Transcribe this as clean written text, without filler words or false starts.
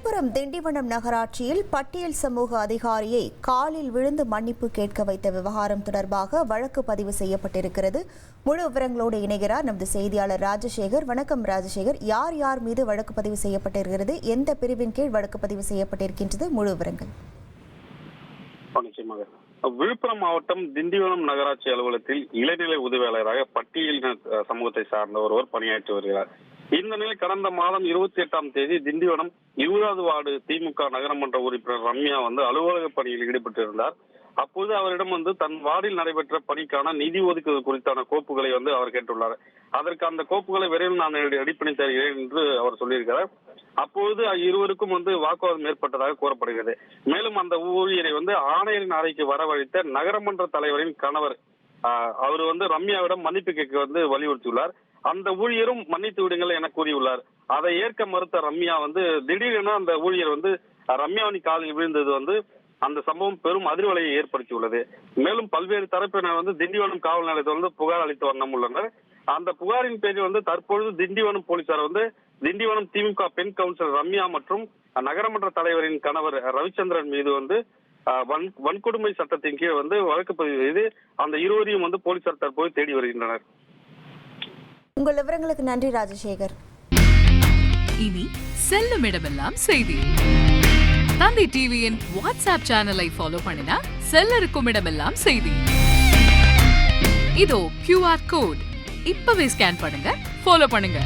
விழுப்புரம் திண்டிவனம் நகராட்சியில் பட்டியல் சமூக அதிகாரியை காலில் விழுந்து மன்னிப்பு கேட்க வைத்த விவகாரம் தொடர்பாக வழக்கு பதிவு செய்யப்பட்டிருக்கிறது. முழு விவரங்களோடு இணைகிறார் நமது செய்தியாளர் ராஜசேகர். வணக்கம் ராஜசேகர். யார் யார் மீது வழக்கு பதிவு செய்யப்பட்டிருக்கிறது, எந்த பிரிவின் கீழ் வழக்கு பதிவு செய்யப்பட்டிருக்கின்றது, முழு விவரங்கள்? விழுப்புரம் மாவட்டம் திண்டிவனம் நகராட்சி அலுவலகத்தில் இளநிலை உதவியாளராக பட்டியலின சமூகத்தை சார்ந்த ஒருவர் பணியாற்றி வருகிறார். இந்த நிலை கடந்த மாதம் 28ஆம் தேதி திண்டிவனம் 20வது வார்டு திமுக நகரமன்ற உறுப்பினர் ரம்யா அலுவலக பணியில் ஈடுபட்டிருந்தார். அப்போது அவரிடம் தன் வார்டில் நடைபெற்ற பணிக்கான நிதி ஒதுக்கீடு குறித்தான கோப்புகளை அவர் கேட்டுள்ளார். அதற்கு அந்த கோப்புகளை விரைவில் நான் அடிப்படை தருகிறேன் என்று அவர் சொல்லியிருக்கிறார். அப்போது இருவருக்கும் வாக்குவாதம் ஏற்பட்டதாக கூறப்படுகிறது. மேலும் அந்த ஊழியரை ஆணையரின் அறைக்கு வரவழைத்த நகரமன்ற தலைவரின் கணவர் அவர் ரம்யாவிடம் மன்னிப்பு கேட்க வலியுறுத்தியுள்ளார். அந்த ஊழியரும் மன்னித்து விடுங்கள் என கூறியுள்ளார். அதை ஏற்க மறுத்த ரம்யா திடீரென அந்த ஊழியர் ரம்யாவின் காலில் விழுந்தது அந்த சம்பவம் பெரும் அதிர்வலையை ஏற்படுத்தியுள்ளது. மேலும் பல்வேறு தரப்பினர் திண்டிவனம் காவல் நிலையத்தில் புகார் அளித்து வண்ணம் உள்ளனர். அந்த புகாரின் பேரில் தற்பொழுது திண்டிவனம் போலீசார் திண்டிவனம் திமுக பெண் கவுன்சிலர் ரம்யா மற்றும் நகரமன்ற தலைவரின் கணவர் ரவிச்சந்திரன் மீது வன்கொடுமை சட்டத்தின் கீழ் வழக்கு பதிவு செய்து அந்த இருவரையும் போலீசார் தற்போது தேடி வருகின்றனர். உங்கள் விவரங்களுக்கு நன்றி ராஜசேகர். இனி செல்லும் இடமெல்லாம் செய்தி. தந்தி டிவியின் வாட்ஸ்அப் சேனலை ஃபாலோ பண்ணினா செல்ல இருக்கும் இடமெல்லாம் செய்தி. இதோ QR கோட் இப்பவே ஸ்கேன் பண்ணுங்க, ஃபாலோ பண்ணுங்க.